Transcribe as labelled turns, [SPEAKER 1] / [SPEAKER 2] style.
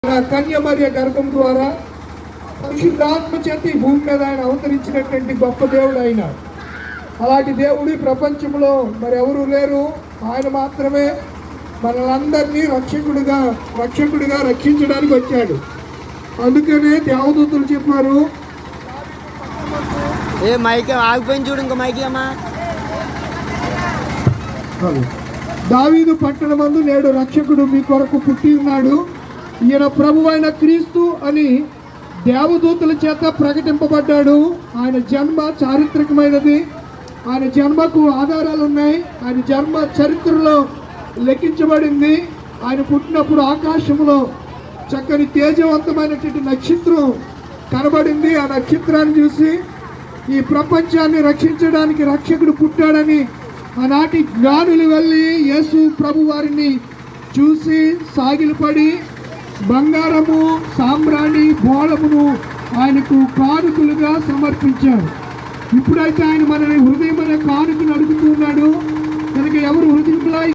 [SPEAKER 1] కన్యమర్య గర్భం ద్వారా పరిశుద్ధాత్మ చేత ఈ భూమి మీద ఆయన అవతరించినటువంటి గొప్ప దేవుడు ఆయన. అలాంటి దేవుడు ప్రపంచంలో మరి ఎవరు లేరు, ఆయన మాత్రమే మనలందరినీ రక్షకుడిగా రక్షించడానికి వచ్చాడు. అందుకనే దేవదూతలు చెప్పారు, దావీదు పట్టణమందు నేడు రక్షకుడు మీ కొరకు పుట్టి ఉన్నాడు, ఈయన ప్రభువైన క్రీస్తు అని దేవదూతల చేత ప్రకటింపబడ్డాడు. ఆయన జన్మ చారిత్రకమైనది, ఆయన జన్మకు ఆధారాలు ఉన్నాయి, ఆయన జన్మ చరిత్రలో లెక్కించబడింది. ఆయన పుట్టినప్పుడు ఆకాశంలో చక్కని తేజవంతమైనటువంటి నక్షత్రం కనబడింది. ఆ నక్షత్రాన్ని చూసి ఈ ప్రపంచాన్ని రక్షించడానికి రక్షకుడు పుట్టాడని ఆనాటి జ్ఞానులు వెళ్ళి యేసు ప్రభు వారిని చూసి సాగిలపడి బంగారము, సాంబ్రాణి, బోళమును ఆయనకు కానుకలుగా సమర్పించారు. ఇప్పుడైతే ఆయన మనని హృదయమైన కానుక